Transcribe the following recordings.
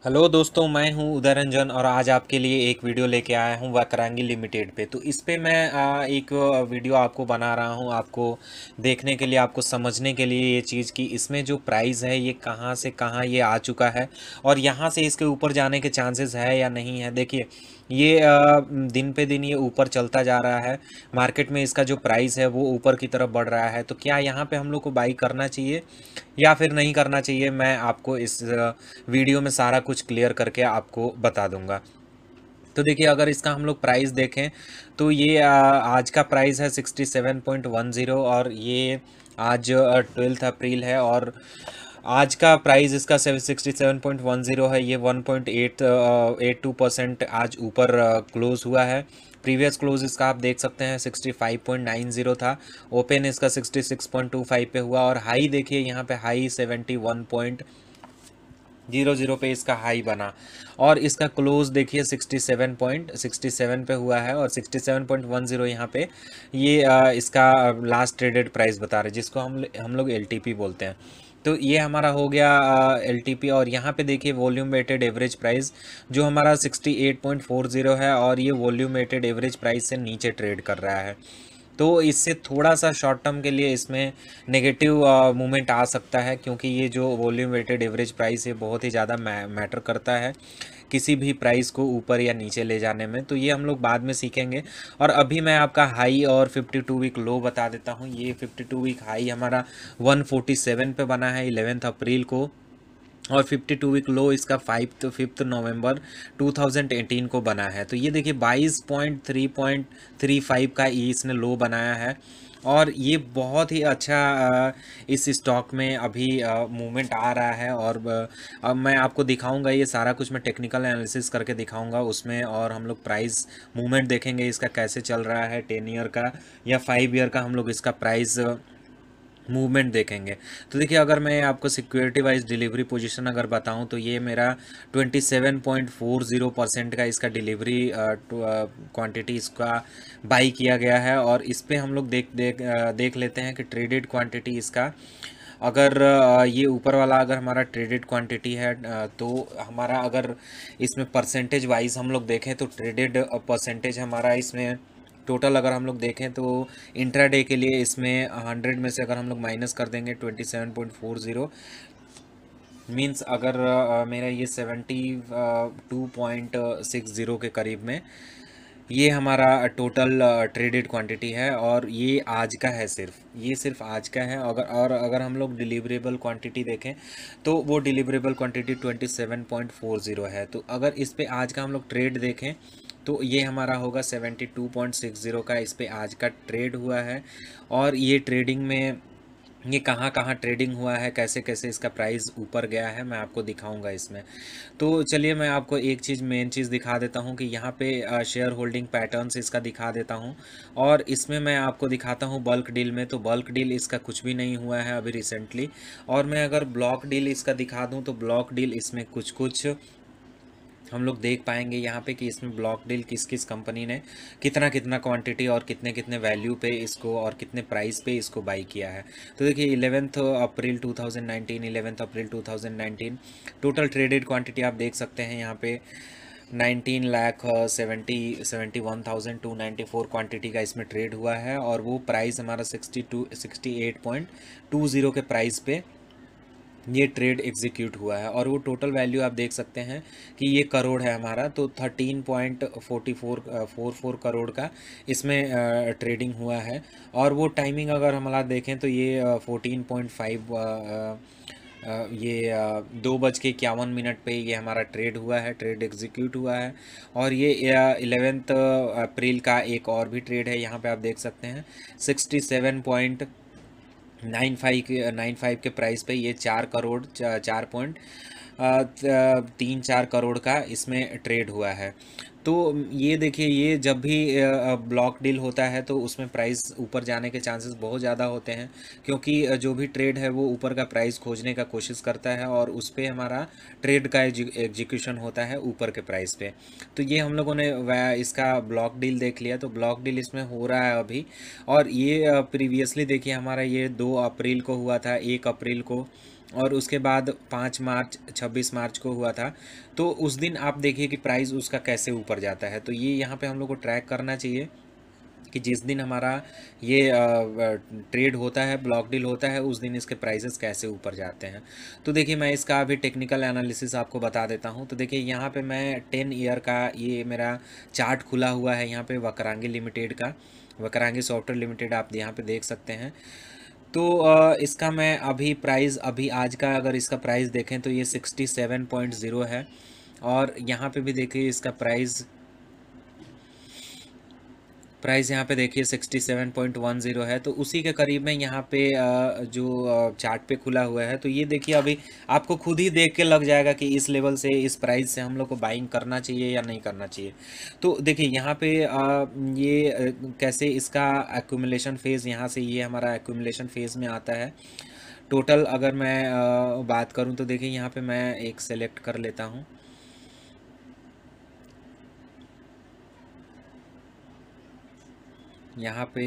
Hello दोस्तों, मैं हूं उदय रंजन और आज आपके लिए एक वीडियो लेके आया हूं वक्रांगी लिमिटेड पे। तो इस पे मैं एक वीडियो आपको बना रहा हूं, आपको देखने के लिए, आपको समझने के लिए ये चीज़ कि इसमें जो प्राइस है ये कहां से कहां ये आ चुका है और यहां से इसके ऊपर जाने के चांसेस है या नहीं है। देखिए, ये दिन पे दिन ये ऊपर चलता जा रहा है। मार्केट में इसका जो प्राइस है वो ऊपर की तरफ बढ़ रहा है। तो क्या यहाँ पे हम लोग को बाई करना चाहिए या फिर नहीं करना चाहिए, मैं आपको इस वीडियो में सारा कुछ क्लियर करके आपको बता दूंगा। तो देखिए, अगर इसका हम लोग प्राइस देखें तो ये आज का प्राइस है 67.10 और ये आज 12 अप्रैल है और आज का प्राइस इसका 67.10 है। ये 1.82% आज ऊपर क्लोज हुआ है। प्रीवियस क्लोज इसका आप देख सकते हैं 65.90 था। ओपन इसका 66.25 पे हुआ और हाई देखिए, यहाँ पे हाई 71.00 पे इसका हाई बना और इसका क्लोज देखिए 67.67 पे हुआ है और 67.10 यहाँ पे ये इसका लास्ट ट्रेडेड प्राइस बता रहे हैं, जिसको हम लोग एलटीपी बोलते हैं। तो ये हमारा हो गया एलटीपी और यहाँ पे देखिए वॉल्यूम वेटेड एवरेज प्राइस जो हमारा 68.40 है और ये वॉल्यूम वेटेड एवरेज प्राइस से नीचे ट्रेड कर रहा है। तो इससे थोड़ा सा शॉर्ट टर्म के लिए इसमें नेगेटिव मूवमेंट आ सकता है, क्योंकि ये जो वॉल्यूम वेटेड एवरेज प्राइस है बहुत ही ज़्यादा मैटर करता है किसी भी प्राइस को ऊपर या नीचे ले जाने में। तो ये हम लोग बाद में सीखेंगे। और अभी मैं आपका हाई और 52 वीक लो बता देता हूँ। ये 52 वीक हाई हमारा 147 पे बना है 11 अप्रैल को और 52 वीक लो इसका 5 नवंबर 2018 को बना है। तो ये देखिए 22.335 का ये इसने लो बनाया है और ये बहुत ही अच्छा इस स्टॉक में अभी मूवमेंट आ रहा है। और अब मैं आपको दिखाऊंगा, ये सारा कुछ मैं टेक्निकल एनालिसिस करके दिखाऊंगा उसमें, और हम लोग प्राइस मूवमेंट देखेंगे इसका कैसे चल रहा है, 10 ईयर का या 5 ईयर का हम लोग इसका प्राइस मूवमेंट देखेंगे। तो देखिए, अगर मैं आपको सिक्योरिटी वाइज डिलीवरी पोजीशन अगर बताऊं तो ये मेरा 27.40% का इसका डिलीवरी क्वांटिटी इसका बाई किया गया है। और इस पे हम लोग देख लेते हैं कि ट्रेडेड क्वांटिटी इसका, अगर ये ऊपर वाला अगर हमारा ट्रेडेड क्वांटिटी है तो हमारा अगर इसमें परसेंटेज वाइज हम लोग देखें तो ट्रेडेड परसेंटेज हमारा इसमें टोटल अगर हम लोग देखें तो इंट्राडे के लिए इसमें 100 में से अगर हम लोग माइनस कर देंगे 27.40 मीन्स, अगर मेरा ये 72.60 के करीब में ये हमारा टोटल ट्रेडेड क्वांटिटी है। और ये आज का है, ये सिर्फ आज का है। अगर हम लोग डिलीवरेबल क्वांटिटी देखें तो वो डिलीवरेबल क्वांटिटी 27.40 है। तो अगर इस पे आज का हम लोग ट्रेड देखें तो ये हमारा होगा 72.60 का इस पे आज का ट्रेड हुआ है। और ये ट्रेडिंग में ये कहाँ कहाँ ट्रेडिंग हुआ है, कैसे कैसे इसका प्राइस ऊपर गया है, मैं आपको दिखाऊंगा इसमें। तो चलिए, मैं आपको एक चीज़, मेन चीज़ दिखा देता हूँ कि यहाँ पे शेयर होल्डिंग पैटर्न्स इसका दिखा देता हूँ। और इसमें मैं आपको दिखाता हूँ बल्क डील में, तो बल्क डील इसका कुछ भी नहीं हुआ है अभी रिसेंटली। और मैं अगर ब्लॉक डील इसका दिखा दूँ तो ब्लॉक डील इसमें कुछ कुछ हम लोग देख पाएंगे यहाँ पे कि इसमें ब्लॉक डील किस किस कंपनी ने कितना कितना क्वांटिटी और कितने कितने वैल्यू पे इसको और कितने प्राइस पे इसको बाई किया है। तो देखिए 11 अप्रैल 2019 टोटल ट्रेडेड क्वांटिटी आप देख सकते हैं यहाँ पे 19,71,294 क्वांटिटी का इसमें ट्रेड हुआ है। और वो प्राइस हमारा 68.20 के प्राइस पे ये ट्रेड एग्जीक्यूट हुआ है। और वो टोटल वैल्यू आप देख सकते हैं कि ये करोड़ है हमारा, तो 13.44 करोड़ का इसमें ट्रेडिंग हुआ है। और वो टाइमिंग अगर हमारा देखें तो ये 14.5 ये 2:51 पे ये हमारा ट्रेड हुआ है, ट्रेड एग्जीक्यूट हुआ है। और ये 11 अप्रैल का एक और भी ट्रेड है, यहाँ पे आप देख सकते हैं 67.95 के प्राइस पे ये 4 करोड़ 4.34 करोड़ का इसमें ट्रेड हुआ है। तो ये देखिए, ये जब भी ब्लॉक डील होता है तो उसमें प्राइस ऊपर जाने के चांसेस बहुत ज़्यादा होते हैं, क्योंकि जो भी ट्रेड है वो ऊपर का प्राइस खोजने का कोशिश करता है और उस पर हमारा ट्रेड का एग्जीक्यूशन होता है ऊपर के प्राइस पे। तो ये हम लोगों ने इसका ब्लॉक डील देख लिया, तो ब्लॉक डील इसमें हो रहा है अभी। और ये प्रीवियसली देखिए हमारा ये 2 अप्रैल को हुआ था, 1 अप्रैल को और उसके बाद 5 मार्च 26 मार्च को हुआ था। तो उस दिन आप देखिए कि प्राइस उसका कैसे ऊपर जाता है। तो ये यहाँ पे हम लोग को ट्रैक करना चाहिए कि जिस दिन हमारा ये ट्रेड होता है, ब्लॉक डील होता है, उस दिन इसके प्राइसेस कैसे ऊपर जाते हैं। तो देखिए मैं इसका अभी टेक्निकल एनालिसिस आपको बता देता हूँ। तो देखिए यहाँ पे मैं 10 ईयर का ये मेरा चार्ट खुला हुआ है यहाँ पे वकरांगी लिमिटेड का, वकरांगी सॉफ्टवेयर लिमिटेड आप यहाँ पे देख सकते हैं। तो इसका मैं अभी प्राइस अभी आज का अगर इसका प्राइस देखें तो ये 67.0 है। और यहाँ पे भी देखिए इसका प्राइस यहाँ पे देखिए 67.10 है। तो उसी के करीब में यहाँ पे जो चार्ट पे खुला हुआ है। तो ये देखिए अभी आपको खुद ही देख के लग जाएगा कि इस लेवल से, इस प्राइस से हम लोग को बाइंग करना चाहिए या नहीं करना चाहिए। तो देखिए यहाँ पे ये कैसे इसका एक्यूमुलेशन फेज़, यहाँ से ये हमारा एक्यूमुलेशन फेज़ में आता है। टोटल अगर मैं बात करूँ तो देखिए यहाँ पे मैं एक सेलेक्ट कर लेता हूँ। यहाँ पे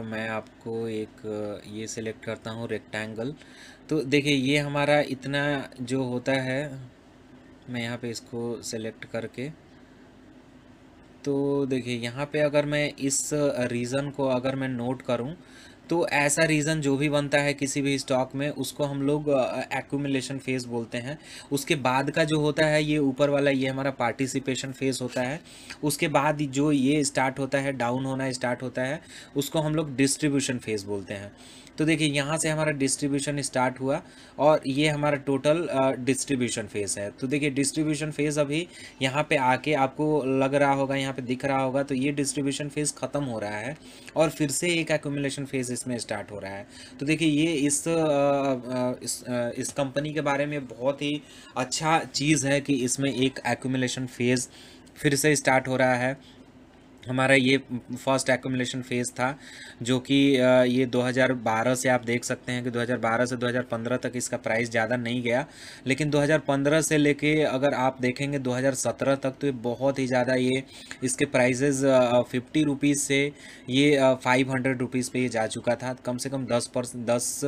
मैं आपको एक ये सिलेक्ट करता हूँ रेक्टेंगल। तो देखिए ये हमारा इतना जो होता है, मैं यहाँ पे इसको सेलेक्ट करके, तो देखिए यहाँ पे अगर मैं इस रीज़न को अगर मैं नोट करूँ तो ऐसा रीज़न जो भी बनता है किसी भी स्टॉक में उसको हम लोग एक्यूमुलेशन फेज़ बोलते हैं। उसके बाद का जो होता है ये ऊपर वाला, ये हमारा पार्टिसिपेशन फेज़ होता है। उसके बाद जो ये स्टार्ट होता है, डाउन होना स्टार्ट होता है, उसको हम लोग डिस्ट्रीब्यूशन फेज़ बोलते हैं। तो देखिए यहाँ से हमारा डिस्ट्रीब्यूशन स्टार्ट हुआ और ये हमारा टोटल डिस्ट्रीब्यूशन फेज़ है। तो देखिए डिस्ट्रीब्यूशन फेज़ अभी यहाँ पे आके आपको लग रहा होगा, यहाँ पे दिख रहा होगा, तो ये डिस्ट्रीब्यूशन फेज़ ख़त्म हो रहा है और फिर से एक एक्यूमुलेशन फेज़ इसमें स्टार्ट हो रहा है। तो देखिए ये इस कंपनी के बारे में बहुत ही अच्छा चीज़ है कि इसमें एक एक्यूमुलेशन फेज़ फिर से स्टार्ट हो रहा है। हमारा ये फर्स्ट एक्यूमुलेशन फेज़ था जो कि ये 2012 से आप देख सकते हैं कि 2012 से 2015 तक इसका प्राइस ज़्यादा नहीं गया। लेकिन 2015 से लेके अगर आप देखेंगे 2017 तक तो ये बहुत ही ज़्यादा ये इसके प्राइजेज़ 50 रुपीज़ से ये 500 रुपीज़ पे ये जा चुका था। कम से कम 10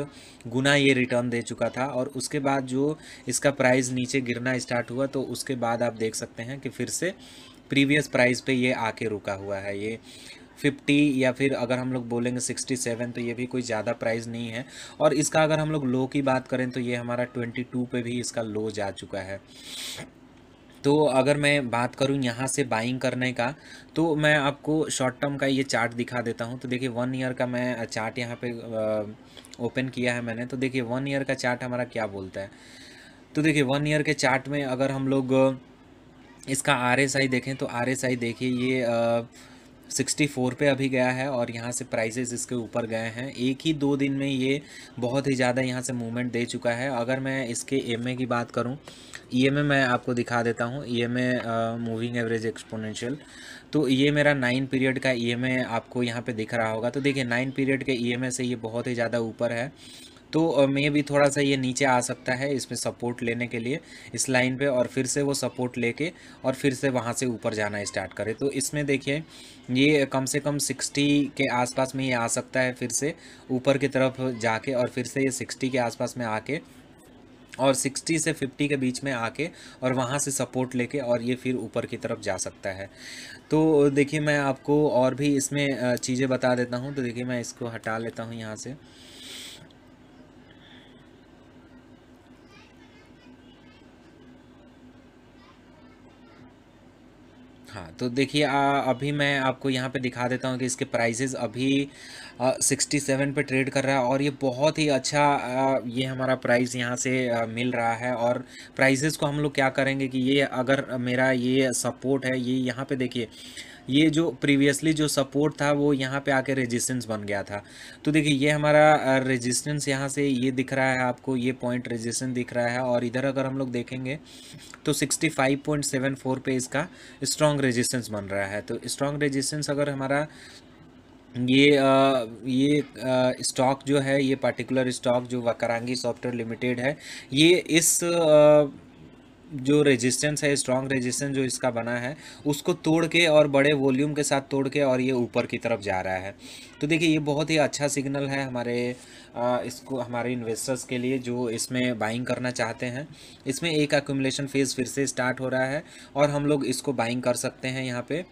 गुना ये रिटर्न दे चुका था। और उसके बाद जो इसका प्राइस नीचे गिरना स्टार्ट हुआ तो उसके बाद आप देख सकते हैं कि फिर से प्रीवियस प्राइस पे ये आके रुका हुआ है। ये 50 या फिर अगर हम लोग बोलेंगे 67, तो ये भी कोई ज़्यादा प्राइस नहीं है। और इसका अगर हम लोग लो की बात करें तो ये हमारा 22 पे भी इसका लो जा चुका है। तो अगर मैं बात करूं यहाँ से बाइंग करने का, तो मैं आपको शॉर्ट टर्म का ये चार्ट दिखा देता हूं। तो देखिए 1 ईयर का मैं चार्ट यहाँ पे ओपन किया है मैंने। तो देखिए 1 ईयर का चार्ट हमारा क्या बोलता है। तो देखिए 1 ईयर के चार्ट में अगर हम लोग इसका RSI देखें तो RSI देखिए ये 64 पे अभी गया है और यहाँ से प्राइसेस इसके ऊपर गए हैं। एक ही 2 दिन में ये बहुत ही ज़्यादा यहाँ से मूवमेंट दे चुका है। अगर मैं इसके EMA की बात करूँ, EMA मैं आपको दिखा देता हूँ। EMA मूविंग एवरेज एक्सपोनेंशियल, तो ये मेरा 9 पीरियड का EMA आपको यहाँ पे दिख रहा होगा। तो देखिए 9 पीरियड के EMA से ये बहुत ही ज़्यादा ऊपर है। तो मे भी थोड़ा सा ये नीचे आ सकता है इसमें सपोर्ट लेने के लिए इस लाइन पे, और फिर से वो सपोर्ट लेके और फिर से वहाँ से ऊपर जाना स्टार्ट करे। तो इसमें देखिए ये कम से कम 60 के आसपास में ये आ सकता है, फिर से ऊपर की तरफ जाके और फिर से ये 60 के आसपास में आके और 60 से 50 के बीच में आके और वहाँ से सपोर्ट लेके और ये फिर ऊपर की तरफ जा सकता है। तो देखिए मैं आपको और भी इसमें चीज़ें बता देता हूँ। तो देखिए मैं इसको हटा लेता हूँ यहाँ से। हाँ, तो देखिए अभी मैं आपको यहाँ पे दिखा देता हूँ कि इसके प्राइसेस अभी 67 पे ट्रेड कर रहा है और ये बहुत ही अच्छा ये हमारा प्राइस यहाँ से मिल रहा है। और प्राइसेस को हम लोग क्या करेंगे कि ये अगर मेरा ये सपोर्ट है, ये यहाँ पे देखिए ये जो प्रीवियसली जो सपोर्ट था वो यहाँ पे आके रेजिस्टेंस बन गया था। तो देखिए ये हमारा रेजिस्टेंस यहाँ से ये दिख रहा है आपको, ये पॉइंट रेजिस्टेंस दिख रहा है। और इधर अगर हम लोग देखेंगे तो 65.74 पे इसका स्ट्रॉन्ग रेजिस्टेंस बन रहा है। तो स्ट्रॉन्ग रेजिस्टेंस अगर हमारा ये स्टॉक जो है, ये पर्टिकुलर स्टॉक जो वकरांगी सॉफ्टवेयर लिमिटेड है, ये जो रेजिस्टेंस है, स्ट्रॉन्ग रेजिस्टेंस जो इसका बना है, उसको तोड़ के और बड़े वॉल्यूम के साथ तोड़ के और ये ऊपर की तरफ जा रहा है। तो देखिए ये बहुत ही अच्छा सिग्नल है हमारे इसको हमारे इन्वेस्टर्स के लिए जो इसमें बाइंग करना चाहते हैं। इसमें एक एक्यूमुलेशन फेज़ फिर से स्टार्ट हो रहा है और हम लोग इसको बाइंग कर सकते हैं यहाँ पे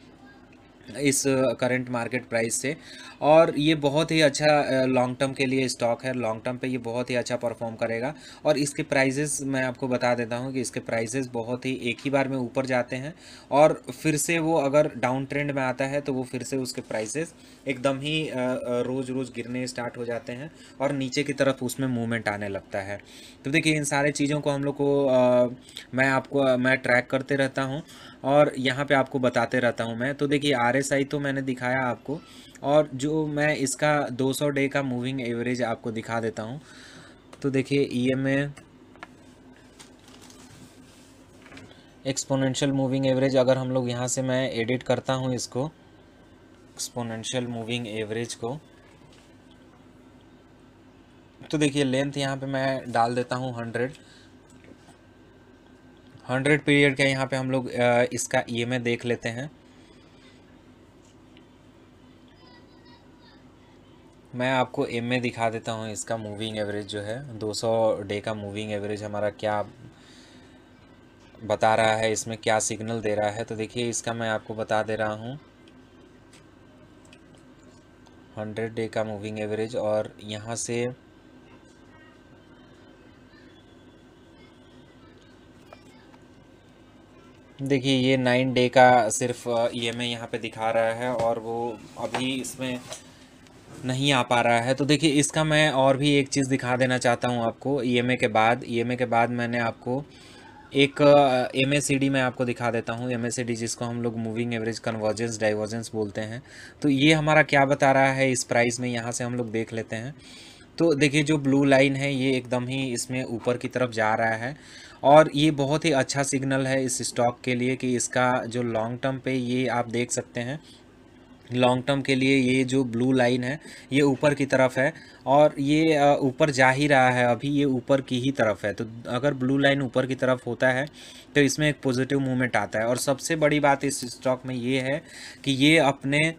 इस करंट मार्केट प्राइस से। और ये बहुत ही अच्छा लॉन्ग टर्म के लिए स्टॉक है, लॉन्ग टर्म पे ये बहुत ही अच्छा परफॉर्म करेगा। और इसके प्राइजेस मैं आपको बता देता हूँ कि इसके प्राइजेस बहुत ही एक ही बार में ऊपर जाते हैं और फिर से वो अगर डाउन ट्रेंड में आता है तो वो फिर से उसके प्राइसेस एकदम ही रोज़ रोज़ गिरने स्टार्ट हो जाते हैं और नीचे की तरफ उसमें मूवमेंट आने लगता है। तो देखिए इन सारे चीज़ों को हम लोग को मैं ट्रैक करते रहता हूँ और यहाँ पे आपको बताते रहता हूँ मैं। तो देखिए RSI तो मैंने दिखाया आपको, और जो मैं इसका 200 डे का मूविंग एवरेज आपको दिखा देता हूँ। तो देखिए EMA एक्सपोनेंशियल मूविंग एवरेज, अगर हम लोग यहाँ से मैं एडिट करता हूँ इसको एक्सपोनेंशियल मूविंग एवरेज को, तो देखिए लेंथ यहाँ पे मैं डाल देता हूँ 100 पीरियड का। यहाँ पे हम लोग इसका EMA देख लेते हैं। मैं आपको EMA दिखा देता हूँ इसका मूविंग एवरेज जो है 200 डे का मूविंग एवरेज हमारा क्या बता रहा है, इसमें क्या सिग्नल दे रहा है। तो देखिए इसका मैं आपको बता दे रहा हूँ 100 डे का मूविंग एवरेज, और यहाँ से देखिए ये 9 डे का सिर्फ EMA यहाँ पे दिखा रहा है और वो अभी इसमें नहीं आ पा रहा है। तो देखिए इसका मैं और भी एक चीज़ दिखा देना चाहता हूँ आपको। EMA के बाद मैंने आपको एक MACD मैं आपको दिखा देता हूँ। MACD जिसको हम लोग मूविंग एवरेज कन्वर्जेंस डाइवर्जेंस बोलते हैं। तो ये हमारा क्या बता रहा है इस प्राइस में, यहाँ से हम लोग देख लेते हैं। तो देखिए जो ब्लू लाइन है ये एकदम ही इसमें ऊपर की तरफ जा रहा है और ये बहुत ही अच्छा सिग्नल है इस स्टॉक के लिए कि इसका जो लॉन्ग टर्म पे ये आप देख सकते हैं, लॉन्ग टर्म के लिए ये जो ब्लू लाइन है ये ऊपर की तरफ है और ये ऊपर जा ही रहा है, अभी ये ऊपर की ही तरफ है। तो अगर ब्लू लाइन ऊपर की तरफ होता है तो इसमें एक पॉजिटिव मूवमेंट आता है। और सबसे बड़ी बात इस स्टॉक में ये है कि ये अपने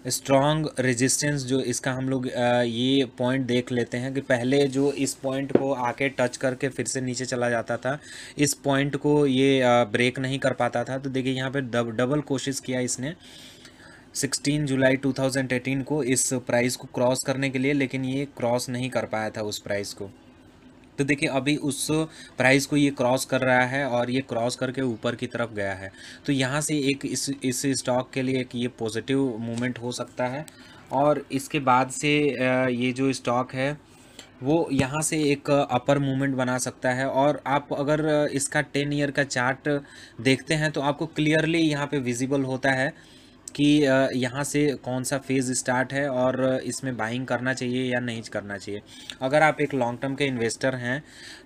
स्ट्रॉन्ग रेजिस्टेंस जो इसका हम लोग ये पॉइंट देख लेते हैं कि पहले जो इस पॉइंट को आके टच करके फिर से नीचे चला जाता था, इस पॉइंट को ये ब्रेक नहीं कर पाता था। तो देखिए यहाँ पे डबल कोशिश किया इसने 16 जुलाई 2018 को इस प्राइस को क्रॉस करने के लिए, लेकिन ये क्रॉस नहीं कर पाया था उस प्राइस को। तो देखिए अभी उस प्राइस को ये क्रॉस कर रहा है और ये क्रॉस करके ऊपर की तरफ गया है। तो यहाँ से एक इस स्टॉक के लिए एक ये पॉजिटिव मूवमेंट हो सकता है। और इसके बाद से ये जो स्टॉक है वो यहाँ से एक अपर मूवमेंट बना सकता है। और आप अगर इसका 10 ईयर का चार्ट देखते हैं तो आपको क्लियरली यहाँ पे विजिबल होता है कि यहाँ से कौन सा फेज़ स्टार्ट है और इसमें बाइंग करना चाहिए या नहीं करना चाहिए। अगर आप एक लॉन्ग टर्म के इन्वेस्टर हैं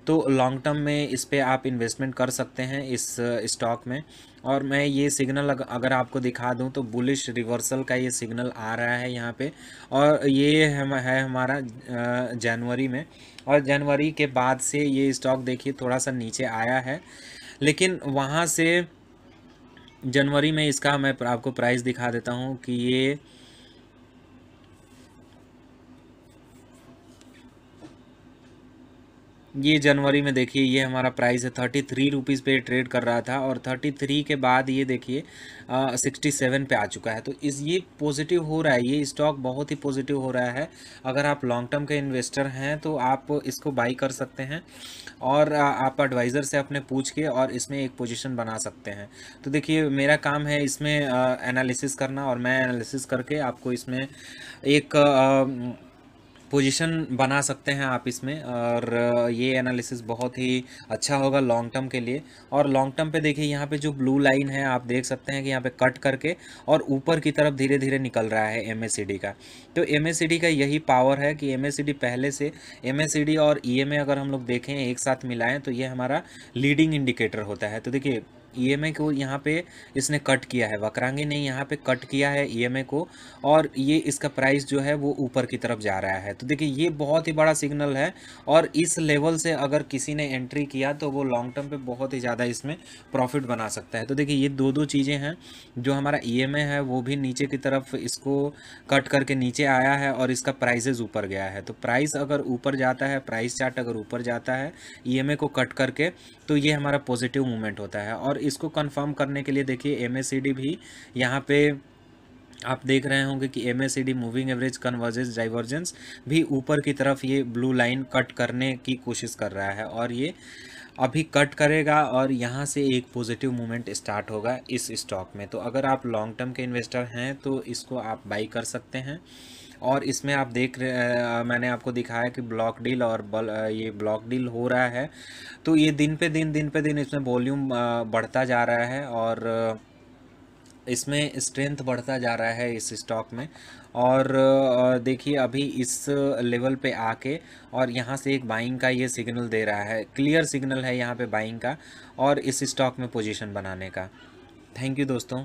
तो लॉन्ग टर्म में इस पे आप इन्वेस्टमेंट कर सकते हैं इस स्टॉक में। और मैं ये सिग्नल अगर आपको दिखा दूं तो बुलिश रिवर्सल का ये सिग्नल आ रहा है यहाँ पे, और ये है हमारा जनवरी में। और जनवरी के बाद से ये स्टॉक देखिए थोड़ा सा नीचे आया है, लेकिन वहाँ से जनवरी में इसका मैं आपको प्राइस दिखा देता हूँ कि ये जनवरी में देखिए ये हमारा प्राइस है 33 रुपीज़ पे ट्रेड कर रहा था और 33 के बाद ये देखिए 67 पे आ चुका है। तो ये पॉजिटिव हो रहा है, ये स्टॉक बहुत ही पॉजिटिव हो रहा है। अगर आप लॉन्ग टर्म के इन्वेस्टर हैं तो आप इसको बाई कर सकते हैं और आप एडवाइज़र से अपने पूछ के और इसमें एक पोजीशन बना सकते हैं। तो देखिए मेरा काम है इसमें एनालिसिस करना और मैं एनालिसिस करके आपको इसमें एक पोजीशन बना सकते हैं आप इसमें। और ये एनालिसिस बहुत ही अच्छा होगा लॉन्ग टर्म के लिए। और लॉन्ग टर्म पे देखिए यहाँ पे जो ब्लू लाइन है आप देख सकते हैं कि यहाँ पे कट करके और ऊपर की तरफ धीरे धीरे निकल रहा है MACD का। तो MACD का यही पावर है कि MACD पहले से MACD और EMA अगर हम लोग देखें एक साथ मिलाएं तो ये हमारा लीडिंग इंडिकेटर होता है। तो देखिए ईएमआई को यहाँ पे इसने कट किया है, वक्रांगी ने यहाँ पे कट किया है ईएमआई को, और ये इसका प्राइस जो है वो ऊपर की तरफ जा रहा है। तो देखिए ये बहुत ही बड़ा सिग्नल है, और इस लेवल से अगर किसी ने एंट्री किया तो वो लॉन्ग टर्म पे बहुत ही ज़्यादा इसमें प्रॉफिट बना सकता है। तो देखिए ये दो चीज़ें हैं, जो हमारा ईएमआई है वो भी नीचे की तरफ इसको कट करके नीचे आया है, और इसका प्राइसेस ऊपर गया है। तो प्राइस अगर ऊपर जाता है, प्राइस चार्ट अगर ऊपर जाता है ईएमआई को कट करके, तो ये हमारा पॉजिटिव मूवमेंट होता है। और इसको कंफर्म करने के लिए देखिए एमएससीडी भी यहाँ पे आप देख रहे होंगे कि MSCD moving average convergence divergence भी ऊपर की तरफ ये ब्लू लाइन कट करने की कोशिश कर रहा है, और ये अभी कट करेगा और यहाँ से एक पॉजिटिव मूवमेंट स्टार्ट होगा इस स्टॉक में। तो अगर आप लॉन्ग टर्म के इन्वेस्टर हैं तो इसको आप बाई कर सकते हैं। और इसमें आप देख रहे, मैंने आपको दिखाया कि ब्लॉक डील और ये ब्लॉक डील हो रहा है। तो ये दिन पे दिन इसमें वॉल्यूम बढ़ता जा रहा है, और इसमें स्ट्रेंथ बढ़ता जा रहा है इस स्टॉक में। और देखिए अभी इस लेवल पे आके और यहाँ से एक बाइंग का ये सिग्नल दे रहा है, क्लियर सिग्नल है यहाँ पे बाइंग का, और इस स्टॉक में पोजीशन बनाने का। थैंक यू दोस्तों।